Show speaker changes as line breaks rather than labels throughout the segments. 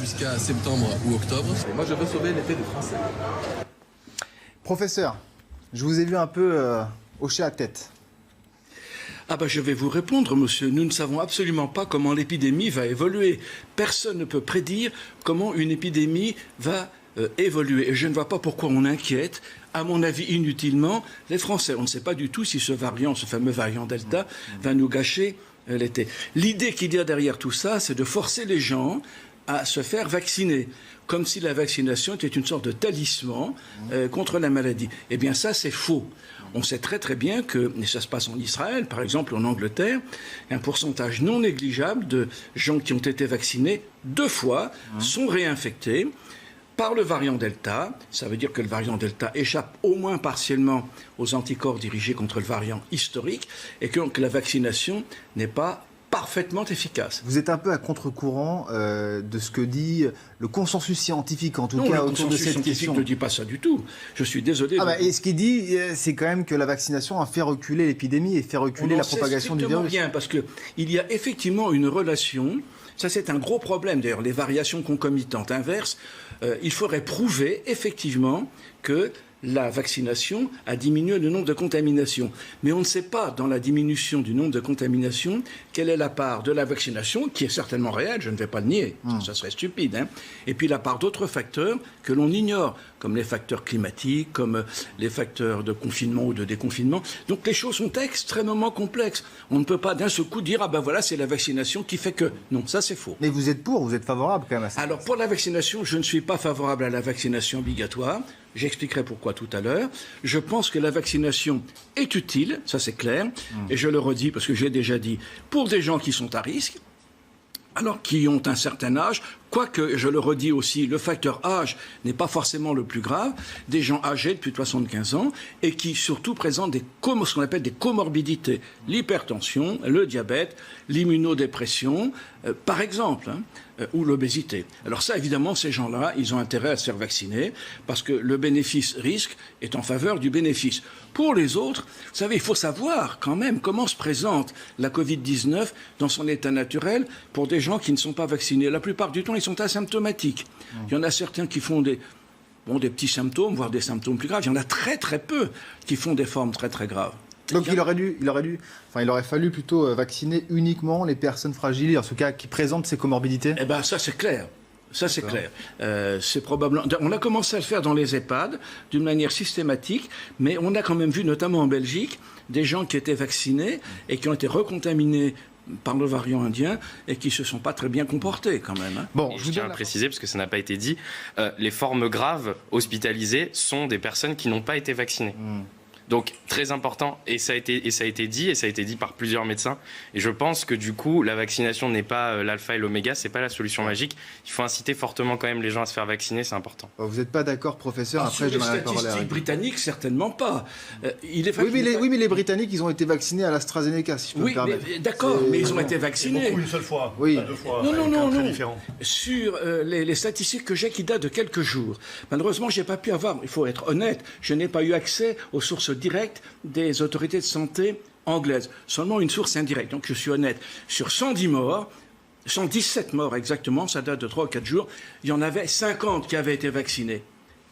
jusqu'à septembre ou octobre. Et moi, je veux sauver l'été des Français.
Professeur, je vous ai vu un peu hocher la tête.
Ah ben je vais vous répondre, monsieur. Nous ne savons absolument pas comment l'épidémie va évoluer. Personne ne peut prédire comment une épidémie va évoluer. Et je ne vois pas pourquoi on inquiète, à mon avis, inutilement, les Français. On ne sait pas du tout si ce variant, ce fameux variant Delta, va nous gâcher l'été. L'idée qu'il y a derrière tout ça, c'est de forcer les gens à se faire vacciner, comme si la vaccination était une sorte de talisman contre la maladie. Eh bien ça, c'est faux. On sait très très bien que, et ça se passe en Israël, par exemple en Angleterre, un pourcentage non négligeable de gens qui ont été vaccinés 2 fois sont réinfectés par le variant Delta. Ça veut dire que le variant Delta échappe au moins partiellement aux anticorps dirigés contre le variant historique et que la vaccination n'est pas parfaitement efficace.
Vous êtes un peu à contre-courant de ce que dit le consensus scientifique, en tout cas, autour de cette question.
Le consensus scientifique ne dit pas ça du tout. Je suis désolé.
Et ce qu'il dit, c'est quand même que la vaccination a fait reculer l'épidémie et fait reculer la propagation du virus.
Bien, parce qu'il y a effectivement une relation. Ça, c'est un gros problème, d'ailleurs, les variations concomitantes inverses. Il faudrait prouver, effectivement, que la vaccination a diminué le nombre de contaminations. Mais on ne sait pas, dans la diminution du nombre de contaminations, quelle est la part de la vaccination, qui est certainement réelle, je ne vais pas le nier, ça serait stupide, hein. Et puis la part d'autres facteurs que l'on ignore, comme les facteurs climatiques, comme les facteurs de confinement ou de déconfinement. Donc les choses sont extrêmement complexes. On ne peut pas d'un seul coup dire « Ah ben voilà, c'est la vaccination qui fait que… » Non, ça c'est faux.
Mais vous êtes favorable quand même à ça.
Alors pour la vaccination, je ne suis pas favorable à la vaccination obligatoire. J'expliquerai pourquoi tout à l'heure. Je pense que la vaccination est utile, ça c'est clair, et je le redis parce que j'ai déjà dit, pour des gens qui sont à risque, alors qui ont un certain âge, quoique, je le redis aussi, le facteur âge n'est pas forcément le plus grave, des gens âgés depuis 75 ans et qui surtout présentent ce qu'on appelle des comorbidités, l'hypertension, le diabète, l'immunodépression, par exemple, ou l'obésité. Alors ça, évidemment, ces gens-là, ils ont intérêt à se faire vacciner parce que le bénéfice-risque est en faveur du bénéfice. Pour les autres, vous savez, il faut savoir quand même comment se présente la Covid-19 dans son état naturel pour des gens qui ne sont pas vaccinés. La plupart du temps, ils sont asymptomatiques. Il y en a certains qui font des petits symptômes, voire des symptômes plus graves. Il y en a très très peu qui font des formes très très graves.
Donc il aurait fallu plutôt vacciner uniquement les personnes fragiles, en tout cas qui présentent ces comorbidités.
Eh bien, ça c'est clair. Ça, c'est clair. C'est probablement. On a commencé à le faire dans les EHPAD d'une manière systématique, mais on a quand même vu, notamment en Belgique, des gens qui étaient vaccinés et qui ont été recontaminés par le variant indien et qui se sont pas très bien comportés quand même. Hein.
Bon, je tiens à préciser, parce que ça n'a pas été dit, les formes graves hospitalisées sont des personnes qui n'ont pas été vaccinées. Donc, très important, et ça a été dit par plusieurs médecins. Et je pense que du coup, la vaccination n'est pas l'alpha et l'oméga, c'est pas la solution magique. Il faut inciter fortement quand même les gens à se faire vacciner, c'est important.
Vous n'êtes pas d'accord, professeur?
Après, sur les statistiques britanniques, certainement pas.
Oui, mais les Britanniques, ils ont été vaccinés à l'AstraZeneca, si je peux me permettre.
D'accord, mais ils ont été vaccinés.
Beaucoup une seule fois,
oui.
pas 2 fois.
Non.
Très différent.
Sur les statistiques que j'ai qui datent de quelques jours, malheureusement, j'ai pas pu avoir, il faut être honnête, je n'ai pas eu accès aux sources directes des autorités de santé anglaises. Seulement une source indirecte. Donc je suis honnête. Sur 110 morts, 117 morts exactement, ça date de 3 ou 4 jours, il y en avait 50 qui avaient été vaccinés.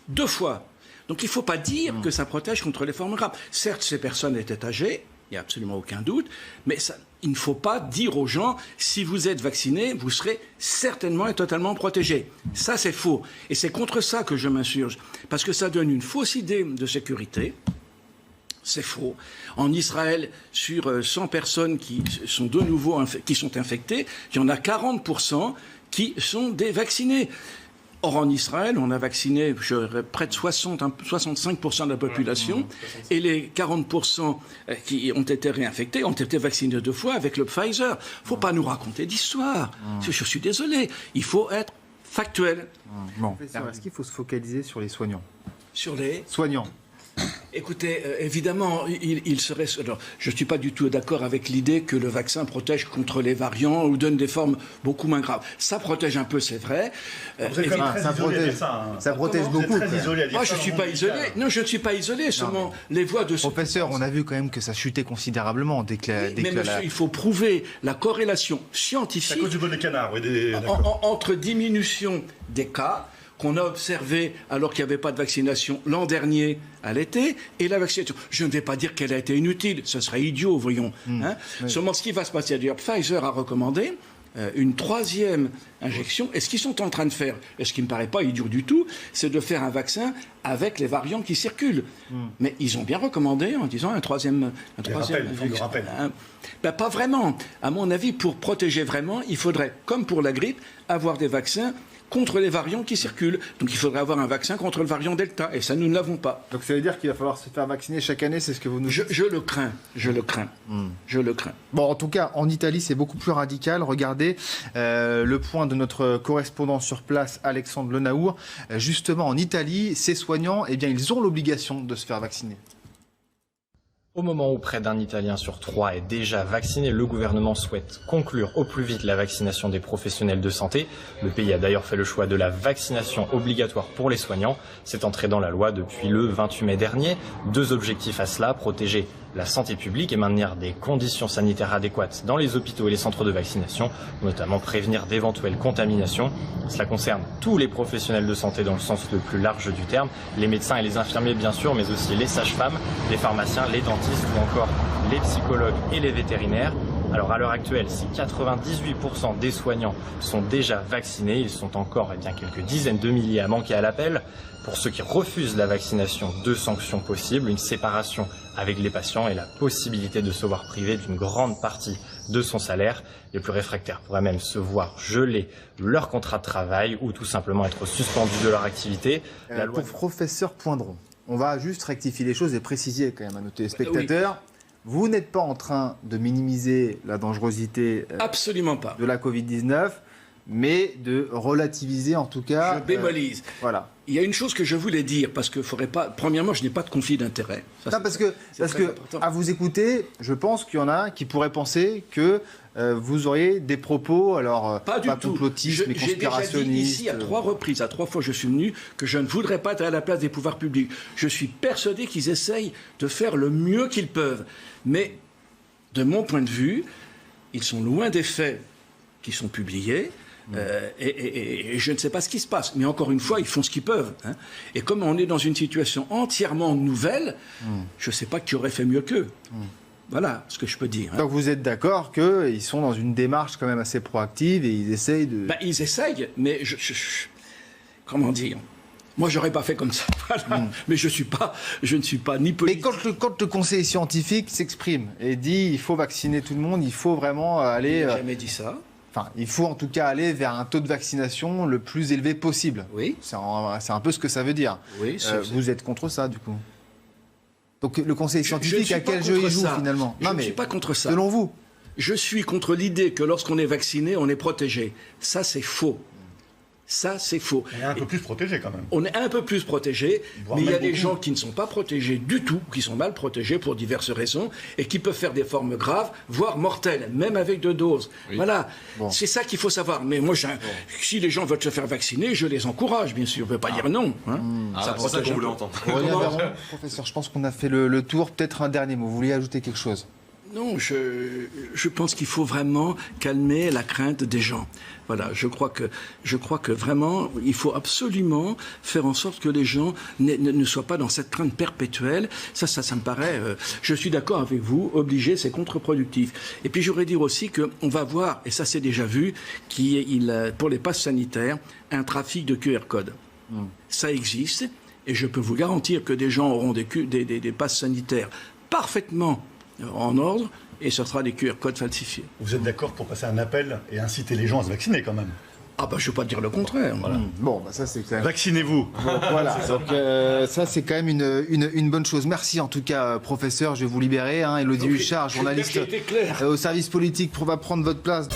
2 fois. Donc il ne faut pas dire que ça protège contre les formes graves. Certes, ces personnes étaient âgées, il n'y a absolument aucun doute, mais il ne faut pas dire aux gens, si vous êtes vaccinés, vous serez certainement et totalement protégés. Ça, c'est faux. Et c'est contre ça que je m'insurge. Parce que ça donne une fausse idée de sécurité. C'est faux. En Israël, sur 100 personnes qui sont de nouveau qui sont infectées, il y en a 40% qui sont des vaccinés. Or, en Israël, on a vacciné près de 65% de la population, et les 40% qui ont été réinfectés ont été vaccinés 2 fois avec le Pfizer. Il ne faut pas nous raconter d'histoire. Je suis désolé. Il faut être factuel.
Est-ce qu'il faut se focaliser sur les soignants?
Sur les
soignants.
Écoutez, évidemment, il serait... Alors, je ne suis pas du tout d'accord avec l'idée que le vaccin protège contre les variants ou donne des formes beaucoup moins graves. Ça protège un peu, c'est vrai.
Vous êtes quand même très isolé à dire ça.
Ça protège
Vous êtes
beaucoup.
très isolé à dire
Moi,
ça
je ne suis
dans
pas
le monde
isolé.
médical.
Non, je ne suis pas isolé. Seulement, les voix de...
Professeur, on a vu quand même que ça chutait considérablement dès que
Mais monsieur, il faut prouver la corrélation
C'est à
scientifique
cause du vol des canards, oui,
entre diminution des cas qu'on a observé alors qu'il n'y avait pas de vaccination l'an dernier à l'été et la vaccination. Je ne vais pas dire qu'elle a été inutile, ce serait idiot, voyons. Hein.
Oui.
Seulement, ce qui va se passer, d'ailleurs, Pfizer a recommandé une 3e injection. Et ce qu'ils sont en train de faire, et ce qui ne me paraît pas idiot du tout, c'est de faire un vaccin avec les variants qui circulent. Mais ils ont bien recommandé en disant un troisième
le rappel.
Ben, pas vraiment. À mon avis, pour protéger vraiment, il faudrait, comme pour la grippe, avoir des vaccins contre les variants qui circulent. Donc il faudrait avoir un vaccin contre le variant Delta. Et ça, nous ne l'avons pas.
Donc ça veut dire qu'il va falloir se faire vacciner chaque année, c'est ce que vous nous dites?
Je le crains. Je le crains. Je le crains.
Bon, en tout cas, en Italie, c'est beaucoup plus radical. Regardez le point de notre correspondant sur place, Alexandre Lenaour. Justement, en Italie, ces soignants, eh bien, ils ont l'obligation de se faire vacciner.
Au moment où près d'un Italien sur 3 est déjà vacciné, le gouvernement souhaite conclure au plus vite la vaccination des professionnels de santé. Le pays a d'ailleurs fait le choix de la vaccination obligatoire pour les soignants. C'est entré dans la loi depuis le 28 mai dernier. 2 objectifs à cela, protéger la santé publique et maintenir des conditions sanitaires adéquates dans les hôpitaux et les centres de vaccination, notamment prévenir d'éventuelles contaminations. Cela concerne tous les professionnels de santé dans le sens le plus large du terme, les médecins et les infirmiers bien sûr, mais aussi les sages-femmes, les pharmaciens, les dentistes ou encore les psychologues et les vétérinaires. Alors à l'heure actuelle, si 98% des soignants sont déjà vaccinés, ils sont encore quelques dizaines de milliers à manquer à l'appel. Pour ceux qui refusent la vaccination, 2 sanctions possibles, une séparation avec les patients et la possibilité de se voir privé d'une grande partie de son salaire. Les plus réfractaires pourraient même se voir geler leur contrat de travail ou tout simplement être suspendus de leur activité. La loi...
Pour professeur Poindron, on va juste rectifier les choses et préciser quand même à nos téléspectateurs. Oui. Vous n'êtes pas en train de minimiser la dangerosité
absolument pas
de la Covid-19, mais de relativiser en tout cas...
Je bémolise.
Voilà.
Il y a une chose que je voulais dire, parce que faudrait pas... Premièrement, je n'ai pas de conflit d'intérêt.
Non, parce que à vous écouter, je pense qu'il y en a qui pourraient penser que vous auriez des propos, alors
pas
complotistes, mais conspirationnistes.
J'ai déjà dit ici à 3 reprises, à 3 fois je suis venu, que je ne voudrais pas être à la place des pouvoirs publics. Je suis persuadé qu'ils essayent de faire le mieux qu'ils peuvent. Mais, de mon point de vue, ils sont loin des faits qui sont publiés. Et je ne sais pas ce qui se passe. Mais encore une fois, ils font ce qu'ils peuvent. Hein. Et comme on est dans une situation entièrement nouvelle, je ne sais pas qui aurait fait mieux qu'eux. Voilà ce que je peux dire. Hein.
Donc vous êtes d'accord qu'ils sont dans une démarche quand même assez proactive et ils essayent de...
Ils essayent, mais comment dire ? Moi, j'aurais pas fait comme ça. Voilà. Mais je ne suis pas ni politique.
Mais quand le conseil scientifique s'exprime et dit il faut vacciner tout le monde, il faut vraiment aller...
Il n'a jamais dit ça.
Enfin, il faut en tout cas aller vers un taux de vaccination le plus élevé possible.
Oui.
C'est un peu ce que ça veut dire.
Oui,
vous êtes contre ça, du coup. Donc le conseil scientifique, à quel jeu il joue finalement?
Je ne suis pas contre ça.
Selon vous?
Je suis contre l'idée que lorsqu'on est vacciné, on est protégé. Ça, c'est faux. Ça, c'est faux.
On est un peu plus protégé quand même.
On est un peu plus protégé, mais il y a des gens qui ne sont pas protégés du tout, qui sont mal protégés pour diverses raisons, et qui peuvent faire des formes graves, voire mortelles, même avec 2 doses. Oui. Voilà, c'est ça qu'il faut savoir. Mais moi, si les gens veulent se faire vacciner, je les encourage, bien sûr. Je ne veux pas dire non. Hein.
C'est ça qu'on voulait entendre.
Professeur, je pense qu'on a fait le tour. Peut-être un dernier mot. Vous vouliez ajouter quelque chose?
Non, je pense qu'il faut vraiment calmer la crainte des gens. Voilà, je crois que vraiment, il faut absolument faire en sorte que les gens ne soient pas dans cette crainte perpétuelle. Ça me paraît, je suis d'accord avec vous, obligé, c'est contre-productif. Et puis, j'aurais dire aussi qu'on va voir, et ça c'est déjà vu, pour les passes sanitaires, un trafic de QR code. Ça existe, et je peux vous garantir que des gens auront des passes sanitaires parfaitement en ordre, et ce sera des QR codes falsifiés.
Vous êtes d'accord pour passer un appel et inciter les gens à se vacciner quand même?
Je ne veux pas dire le contraire. Voilà.
Bon, ça c'est quand même...
Vaccinez-vous.
Bon, voilà, donc ça c'est quand même une bonne chose. Merci en tout cas, professeur, je vais vous libérer. Élodie Huchard, journaliste au service politique, va prendre votre place.